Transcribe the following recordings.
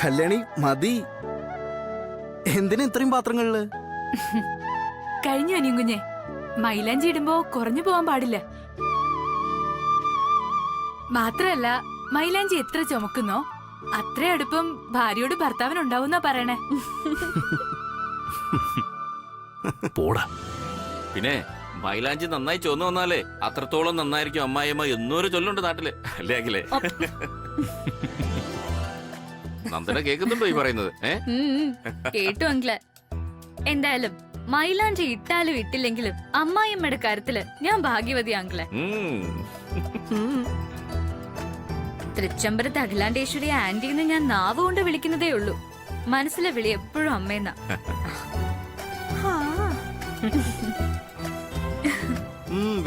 കല്യാണി മതി. എന്തിനാ ഇത്രയും പാത്രങ്ങളില്? കഴിഞ്ഞു അനിയും കുഞ്ഞെ. മൈലാഞ്ചി ഇടുമ്പോ കുറഞ്ഞു പോവാൻ പാടില്ല. മാത്രല്ല മൈലാഞ്ചി എത്ര ചുമക്കുന്നോ അത്ര അടുപ്പം ഭാര്യയോട് ഭർത്താവിനുണ്ടാവുന്നാ പറയണേ. പോടാ. പിന്നെ മൈലാഞ്ചി നന്നായി ചുവന്നു വന്നാലേ അത്രത്തോളം നന്നായിരിക്കും അമ്മായിയമ്മ എന്നൊരു ചൊല്ലുണ്ട് നാട്ടില്, അല്ലേ അഖിലേ? നന്ദന കേൾക്കുന്നുണ്ടോ ഈ പറയുന്നത്? കേട്ടു അങ്കിള്. എന്തായാലും മൈലാഞ്ചി ഇട്ടാലും ഇട്ടില്ലെങ്കിലും അമ്മായിയമ്മയുടെ കാര്യത്തില് ഞാൻ ഭാഗ്യവതി അങ്കിളെ. തൃച്ചംബരത്ത് അഖിലാണ്ടേശ്വരി ആന്റിന്ന് ഞാൻ നാവ് കൊണ്ട് വിളിക്കുന്നതേ ഉള്ളൂ. മനസ്സിലെ വിളി എപ്പോഴും അമ്മയെന്നാ.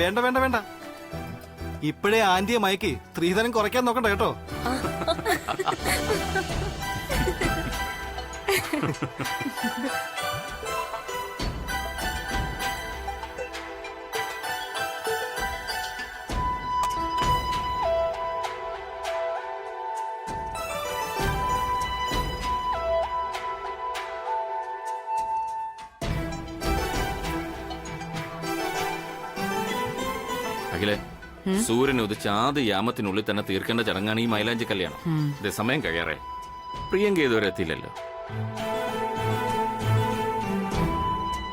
വേണ്ട വേണ്ട വേണ്ട, ഇപ്പോഴേ ആന്റിയെ മയക്കി സ്ത്രീധനം കുറയ്ക്കാൻ നോക്കണ്ട കേട്ടോ. അഖിലേ, സൂര്യൻ ഉദിച്ച ആദ്യ യാമത്തിനുള്ളിൽ തന്നെ തീർക്കേണ്ട ചടങ്ങാണ് ഈ മൈലാഞ്ചി കല്യാണം. ഇതേ സമയം കഴിയാറേ. പ്രിയങ്ക ഇതുവരെ എത്തിയില്ലല്ലോ.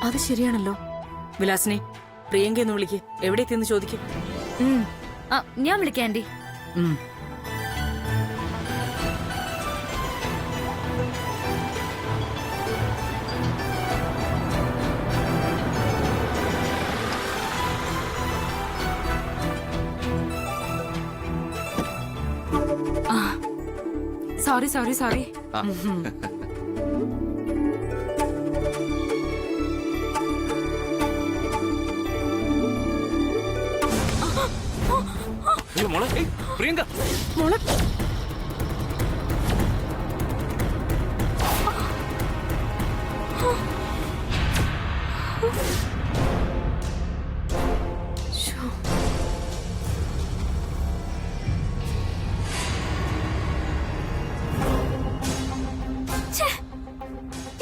അത് ശരിയാണല്ലോ. വിലാസിനെ പ്രിയങ്ക എന്ന് വിളിക്ക്. എവിടെ എത്തിയെന്ന് ചോദിക്കും. ഞാൻ വിളിക്കാം aunty. Sorry sorry sorry. Priyanka മോളെ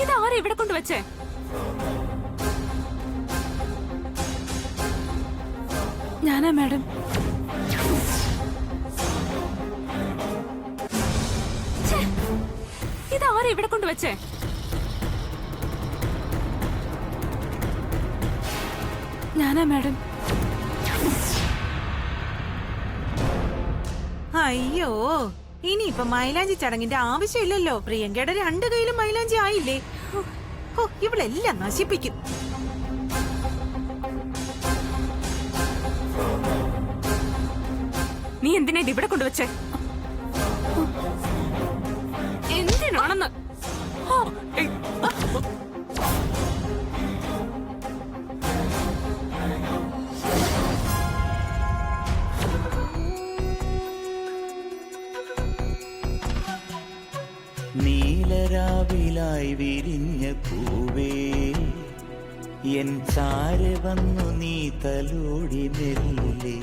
ഇതാരാ ഇവിടെ കൊണ്ടുവച്ചേ? ഞാനാ മാഡം. ഇതാരാ ഇവിടെ കൊണ്ടുവച്ചേ? ഞാനാ മാഡം. അയ്യോ, ഇനിയിപ്പൊ മൈലാഞ്ചി ചടങ്ങിന്റെ ആവശ്യമില്ലല്ലോ. പ്രിയങ്കയുടെ 2 കൈയിലും മൈലാഞ്ചി ആയില്ലേ? ഇവളെല്ലാം നശിപ്പിക്കും. നീ എന്തിനാ ഇത് ഇവിടെ കൊണ്ടുവച്ചേ? എന്തിനാണെന്ന്? നീലരാവിലായി വിരിഞ്ഞ പൂവേ, എൻ ചാരെ വന്നു നീ തലോടി മെല്ലെ.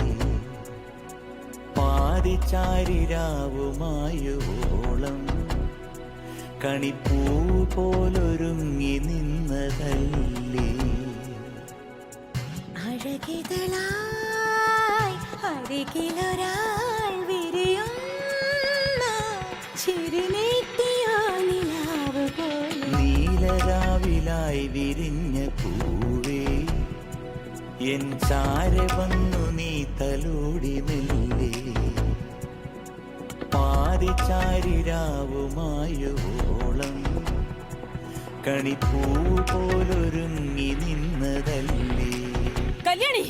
പാതിച്ചാരിരാവുമായോളം കണിപ്പൂ പോലൊരുങ്ങി നിന്നതല്ലേ. അഴകിതളായി അരികിലൊരാൾ വിരിയും നീലരാവിലായി വിരിഞ്ഞ പൂവേ, എൻ ചാരെ വന്നു നീ തലോടി മെല്ലെ. പാതിച്ചാരിരാവുമായോളം കണിപ്പൂ പോലൊരുങ്ങി നിന്നതല്ലേ. കല്യാണി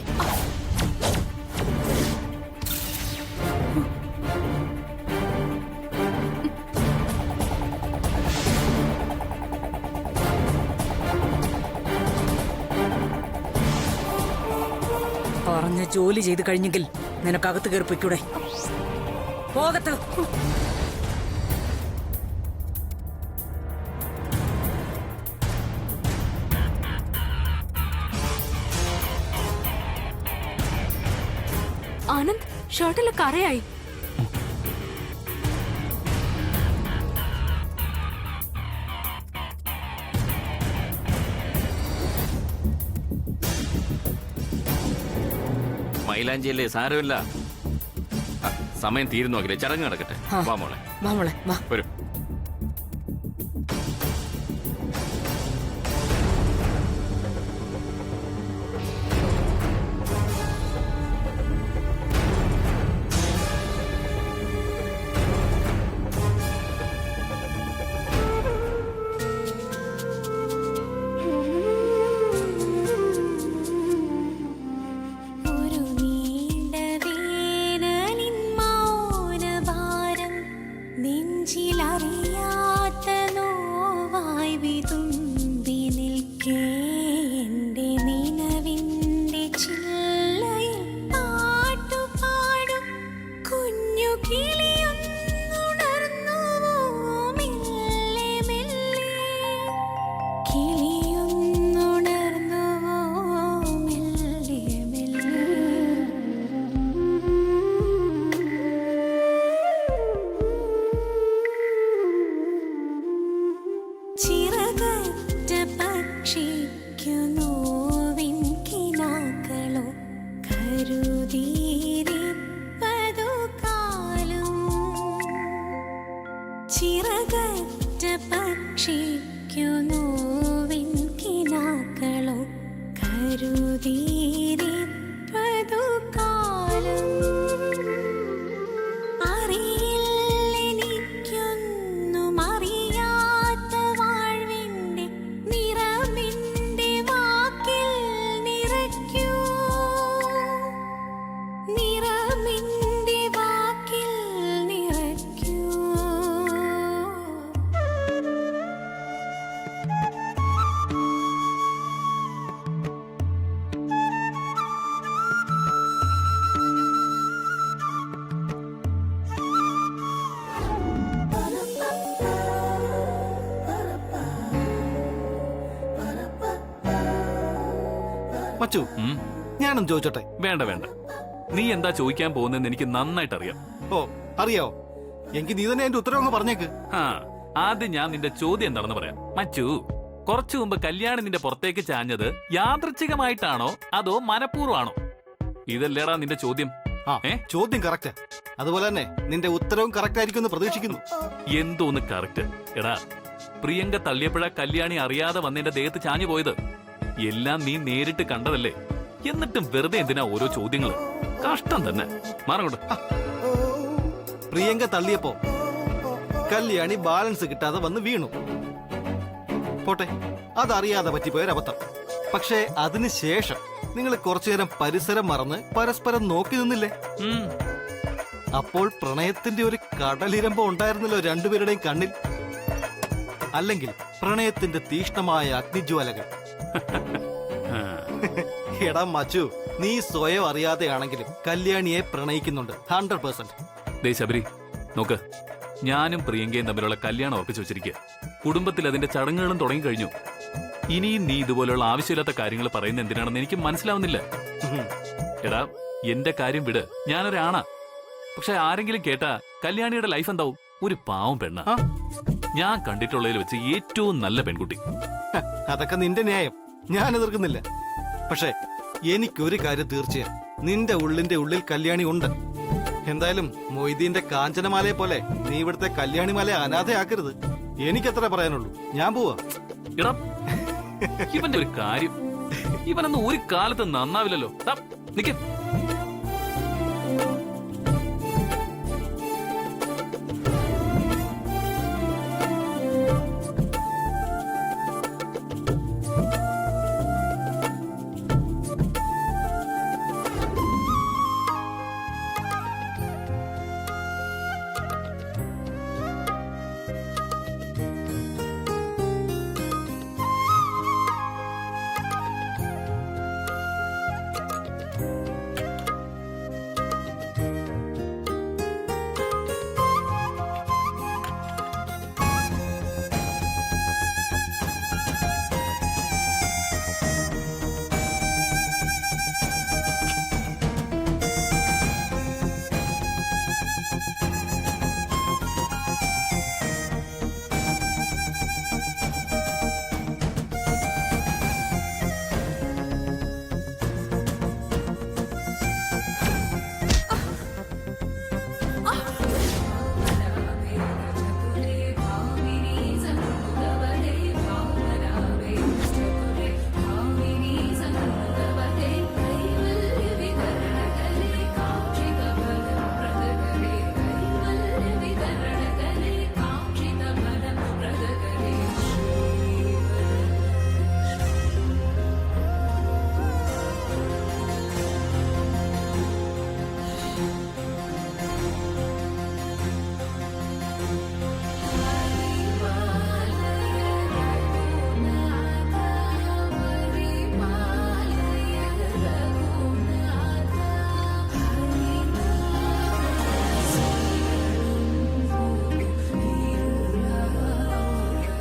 പറഞ്ഞ ജോലി ചെയ്ത് കഴിഞ്ഞെങ്കിൽ നിനക്കകത്ത് കയറി പൊയ്ക്കൂടെ? പോകത്ത്. ആനന്ദ്, ഷർട്ടിലെ കറയായി. മൈലാഞ്ചിയല്ലേ, സാരമില്ല. സമയം തീരുന്നു നോക്കില്ലേ, ചടങ്ങ് നടക്കട്ടെ. ആ. വാ മോളെ, വാ മോളെ വാ. വരൂ. ഒരു നീണ്ട വേനലിൻ മൗനഭാരം നെഞ്ചിലറിയാത്ത നോവായി വിതുമ്പി നിൽക്കേ എന്റെ നിലവിന്റെ ചില്ലയിൽ പാട്ടുപാടും കുഞ്ഞു കിളിയൊന്നുണർന്നുവോ മെല്ലെ മെല്ലെ, കിളിയൊന്നുണർന്നുവോ മെല്ലെ മെല്ലെ. ചിറകറ്റ പക്ഷിക്കു നോവിൻ കിനാക്കളോ കരുതിയിരിപ്പതു കാലം. ചിറകറ്റ പക്ഷിക്കു നോവിൻ കിനാക്കളോ കരുതിയിരിപ്പതു കാലം. അറിയില്ലെനിക്കൊന്നും അറിയാത്ത വാഴ്വിന്റെ നിറമിന്റെ വാക്കിൽ നിറയ്ക്കൂ, നിറമിന്റെ വാക്കിൽ നിറയ്ക്കൂ. മച്ചു, ഉം. ഞാനൊന്ന് ചോദിച്ചോട്ടെ? വേണ്ട വേണ്ട, നീ എന്താ ചോദിക്കാൻ പോകുന്നതെന്ന് എനിക്ക് നന്നായിട്ട് അറിയാം. ഓ, അറിയാവോ? എങ്കിൽ നീ തന്നെ എന്റെ ഉത്തരവ് അങ്ങ് പറഞ്ഞേക്ക്. ആ, ആദ്യം ഞാൻ നിന്റെ ചോദ്യം എന്താണെന്ന് പറയാം. മച്ചു, കുറച്ചു മുമ്പ് കല്യാണി നിന്റെ പുറത്തേക്ക് ചാഞ്ഞത് യാദൃച്ഛികമായിട്ടാണോ അതോ മനഃപൂർവ്വമാണോ? ഇതല്ലേടാ നിന്റെ ചോദ്യം. ആ, ഏ? ചോദ്യം കറക്റ്റാ. അതുപോലെ തന്നെ നിന്റെ ഉത്തരവും കറക്റ്റ് ആയിരിക്കും എന്ന് പ്രതീക്ഷിക്കുന്നു. എന്തോന്ന് കറക്റ്റ്? എടാ, പ്രിയങ്ക തള്ളിയപ്പോഴാ കല്യാണി അറിയാതെ വന്നെന്റെ ദേഹത്ത് ചാഞ്ഞു പോയത്. എല്ലാം നീ നേരിട്ട് കണ്ടതല്ലേ? എന്നിട്ടും വെറുതെ എന്തിനാ ഓരോ ചോദ്യങ്ങള്? കഷ്ടം തന്നെ. മാറങ്ങോട്ട്. പ്രിയങ്ക തള്ളിയപ്പോ കല്യാണി ബാലൻസ് കിട്ടാതെ വന്ന് വീണു. പോട്ടെ, അതറിയാതെ പറ്റിപ്പോയൊരബദ്ധം. പക്ഷേ അതിനുശേഷം നിങ്ങൾ കുറച്ചുനേരം പരിസരം മറന്ന് പരസ്പരം നോക്കി നിന്നില്ലേ? ഉം. അപ്പോൾ പ്രണയത്തിന്റെ ഒരു കടലിരമ്പം ഉണ്ടായിരുന്നല്ലോ രണ്ടുപേരുടെയും കണ്ണിൽ. അല്ലെങ്കിൽ പ്രണയത്തിന്റെ തീഷ്ണമായ അഗ്നിജ്വാലകൾ. ആ. എടാ മച്ചു, നീ സ്വയം അറിയാതെയാണെങ്കിലും കല്യാണിയെ പ്രണയിക്കുന്നുണ്ട് 100%. ദേ ശബരി, നോക്ക്, ഞാനും പ്രിയങ്കയും തമ്മിലുള്ള കല്യാണം ഉറപ്പിച്ചു വെച്ചിരിക്കുക. കുടുംബത്തിൽ അതിന്റെ ചടങ്ങുകളും തുടങ്ങിക്കഴിഞ്ഞു. ഇനിയും നീ ഇതുപോലുള്ള ആവശ്യമില്ലാത്ത കാര്യങ്ങൾ പറയുന്ന എന്തിനാണെന്ന് എനിക്ക് മനസ്സിലാവുന്നില്ല. എടാ, എന്റെ കാര്യം വിട്, ഞാനൊരാണാ. പക്ഷെ ആരെങ്കിലും കേട്ടാ കല്യാണിയുടെ ലൈഫ് എന്താവും? ഒരു പാവം പെണ്ണ. ആ? ഞാൻ കണ്ടിട്ടുള്ളതിൽ വെച്ച് ഏറ്റവും നല്ല പെൺകുട്ടി. ഹ, അതൊക്കെ നിന്റെ ന്യായം, ഞാൻ എതിർക്കുന്നില്ല. പക്ഷേ എനിക്കൊരു കാര്യം തീർച്ചയായും, നിന്റെ ഉള്ളിന്റെ ഉള്ളിൽ കല്യാണി ഉണ്ട്. എന്തായാലും മൊയ്തീന്റെ കാഞ്ചനമാലയെ പോലെ നീ ഇവിടുത്തെ കല്യാണിമാലയെ അനാഥയാക്കരുത്. എനിക്കത്ര പറയാനുള്ളൂ. ഞാൻ പോവാ. എടാ, ഇവന്റെ ഒരു കാര്യം, ഇവനൊന്നും ഒരു കാലത്ത് നന്നാവില്ലല്ലോ. ദാ, നിക്ക്.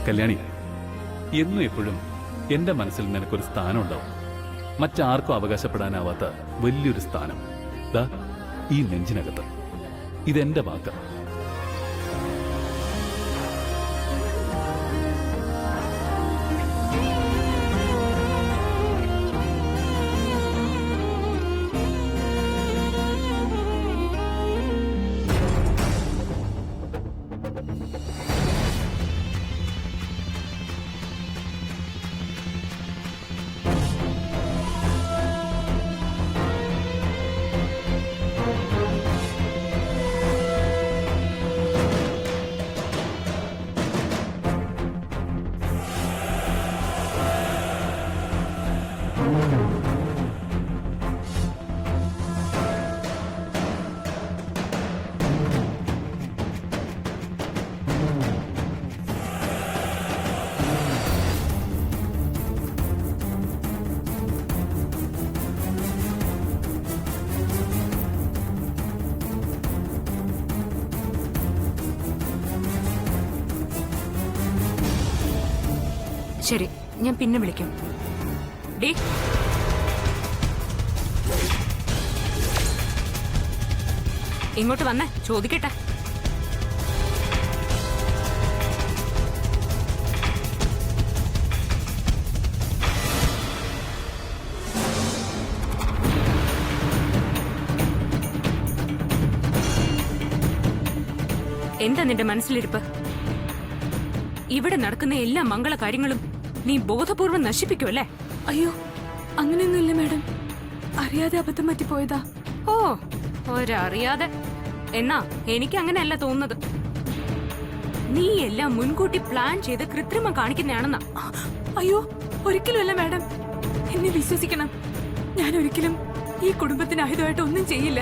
കല്യാണി, എന്നും എപ്പോഴും എന്റെ മനസ്സിൽ നിനക്കൊരു സ്ഥാനം ഉണ്ടാവും. മറ്റാർക്കും അവകാശപ്പെടാനാവാത്ത വലിയൊരു സ്ഥാനം ദാ ഈ നെഞ്ചിനകത്ത്. ഇതെന്റെ വാക്ക്. ശരി, ഞാൻ പിന്നെ വിളിക്കാം. ഡേ, ഇങ്ങോട്ട് വന്നേ, ചോദിക്കട്ടെ. എന്താ നിന്റെ മനസ്സിലിരിപ്പ്? ഇവിടെ നടക്കുന്ന എല്ലാ മംഗള കാര്യങ്ങളും നീ ബോധപൂർവ്വം നശിപ്പിക്കുമല്ലേ? അയ്യോ, അങ്ങനെയൊന്നുമില്ല മാഡം. അറിയാതെ അബദ്ധം പറ്റിപ്പോയതാ. ഓ, ഒരറിയാതെ. എന്നാ എനിക്ക് അങ്ങനെയല്ല തോന്നുന്നത്. നീ എല്ലാം മുൻകൂട്ടി പ്ലാൻ ചെയ്ത് കൃത്രിമം കാണിക്കുന്നതാണെന്നാ. അയ്യോ, ഒരിക്കലുമല്ല മാഡം. എന്നെ വിശ്വസിക്കണം. ഞാൻ ഒരിക്കലും ഈ കുടുംബത്തിന് അഹിതമായിട്ട് ഒന്നും ചെയ്യില്ല.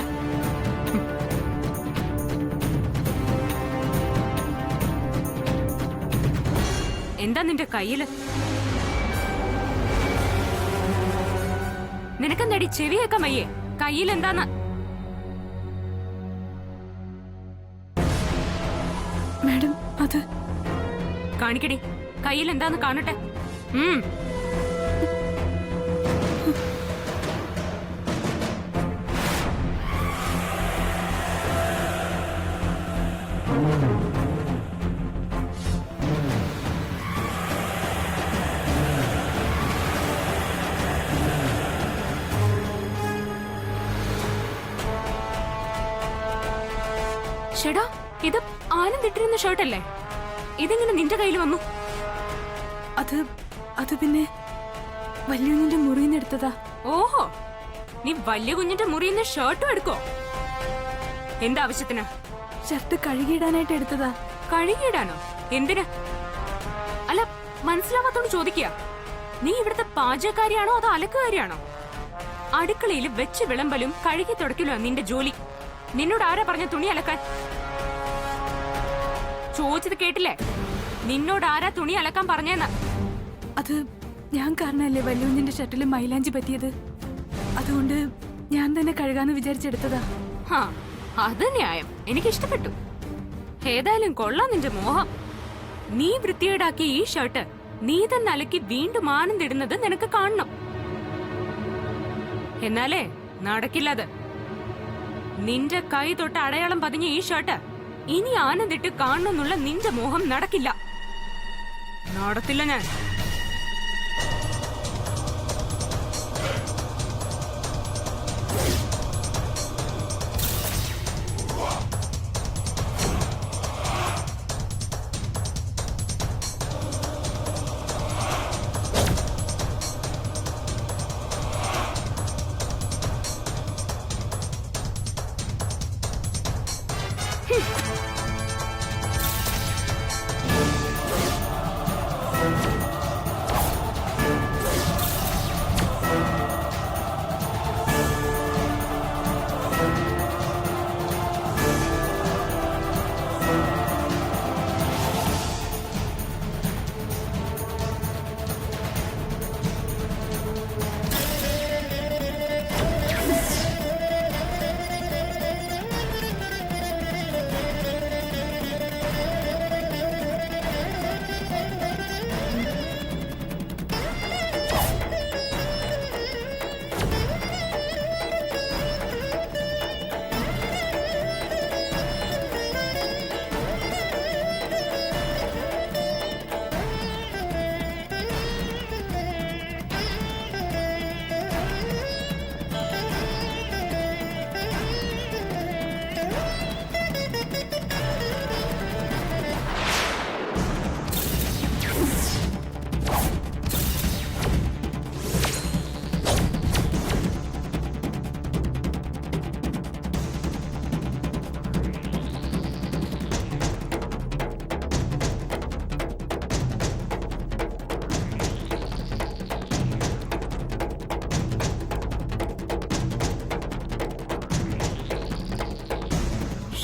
എന്താ നിന്റെ കയ്യില്? നിനക്കെന്താടി ചെവിയേക്കാൻ വയ്യേ? കയ്യിൽ എന്താന്ന്? മാഡം, അത് കാണിക്കടി. കയ്യിൽ എന്താന്ന് കാണട്ടെ. ഷെടാ, ഇത് ആനന്ദ് ഇട്ടിരുന്ന ഷർട്ടല്ലേ? ഇതെങ്ങനെ നിന്റെ കയ്യിൽ വന്നു? അത് പിന്നെ വലിയ കുഞ്ഞിന്റെ മുറിന്ന് എടുത്തതാ. ഓഹോ, നീ വലിയ കുഞ്ഞിന്റെ മുറിന്ന് ഷർട്ടും എടുക്കോ? എന്താ ആവശ്യത്തിന്? ഷർട്ട് കഴുകിയിടാനായിട്ട് എടുത്തതാ. കഴുകിയിടാനോ? എന്തിന്? അല്ല, മനസ്സിലാവാത്തോണ്ട് ചോദിക്കുക. നീ ഇവിടുത്തെ പാചകക്കാരിയാണോ അതോ അലക്കുകാരിയാണോ? അടുക്കളയിൽ വെച്ച് വിളമ്പലും കഴുകി തുടക്കലോ നിന്റെ ജോലി. നിന്നോട് ആരാ പറഞ്ഞ തുണി അലക്കാൻ? ചോദിച്ചത് കേട്ടില്ലേ? നിന്നോട് ആരാ തുണി അലക്കാൻ പറഞ്ഞെന്ന്? അത് ഞാൻ കാരണല്ലേ വല്ലുവിന്റെ ഷർട്ടിൽ മൈലാഞ്ചി പറ്റിയത്. അതുകൊണ്ട് ഞാൻ തന്നെ കഴുകാന്ന് വിചാരിച്ചെടുത്തതാ. അത് ന്യായം. എനിക്ക് ഇഷ്ടപ്പെട്ടു. ഏതായാലും കൊള്ളാം നിന്റെ മോഹം. നീ വൃത്തികേടാക്കിയ ഈ ഷർട്ട് നീ തന്നെ അലക്കി വീണ്ടും ആനന്ദിടുന്നത് നിനക്ക് കാണണം. എന്നാലേ നടക്കില്ലത്. നിന്റെ കൈ തൊട്ട് അടയാളം പതിഞ്ഞ ഈ ഷർട്ട് ഇനി ആനന്ദിട്ട് കാണണമെന്നുള്ള നിന്റെ മോഹം നടക്കില്ല. നടത്തില്ല ഞാൻ.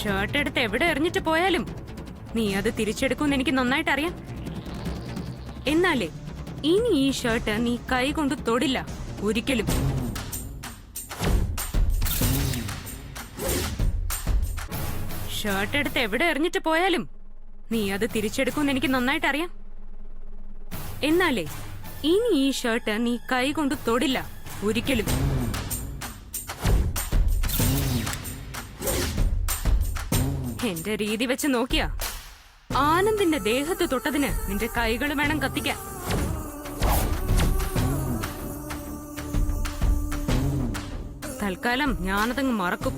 ഷർട്ട് എടുത്ത് എവിടെ എറിഞ്ഞിട്ട് പോയാലും നീ അത് തിരിച്ചെടുക്കുമെന്ന് എനിക്ക് നന്നായിട്ട് അറിയാം. എന്നാലേ ഇനി ഈ ഷർട്ട് നീ കൈ കൊണ്ട് തൊടില്ല ഒരിക്കലും. ഷർട്ട് എടുത്ത് എവിടെ എറിഞ്ഞിട്ട് പോയാലും നീ അത് തിരിച്ചെടുക്കുമെന്ന് എനിക്ക് നന്നായിട്ട് അറിയാം. എന്നാലേ ഇനി ഈ ഷർട്ട് നീ കൈ കൊണ്ട് തൊടില്ല ഒരിക്കലും. എന്റെ രീതി വെച്ച് നോക്കിയാ ആനന്ദിന്റെ ദേഹത്ത് തൊട്ടതിന് നിന്റെ കൈകൾ വേണം കത്തിക്കാൻ. തൽക്കാലം ഞാനതങ്ങ് മറക്കും.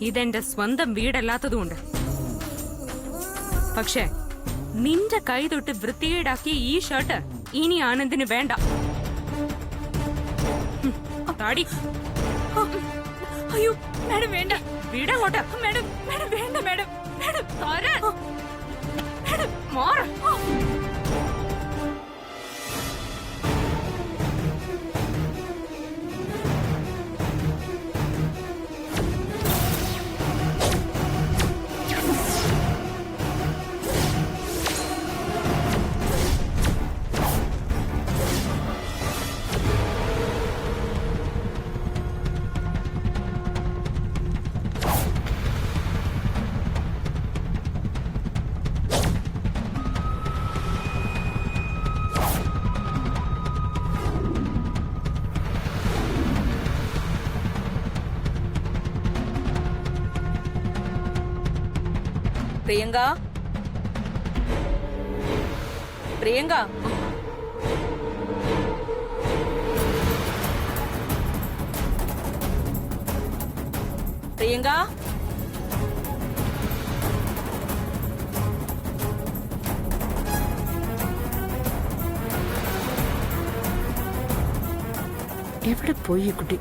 ഇതെന്റെ സ്വന്തം വീടല്ലാത്തതുകൊണ്ട്. പക്ഷെ നിന്റെ കൈ തൊട്ട് വൃത്തികേടാക്കിയ ഈ ഷർട്ട് ഇനി ആനന്ദിന് വേണ്ട. താടി. അയ്യോ മാഡം വേണ്ട. വീടങ്ങോട്ട്. മാഡം മാഡം വേണ്ട മാഡം. മാഡം മാറ്. പ്രിയങ്ക, പ്രിയങ്ക, പ്രിയങ്ക, എവിടെ പോയി ഈ കുട്ടി?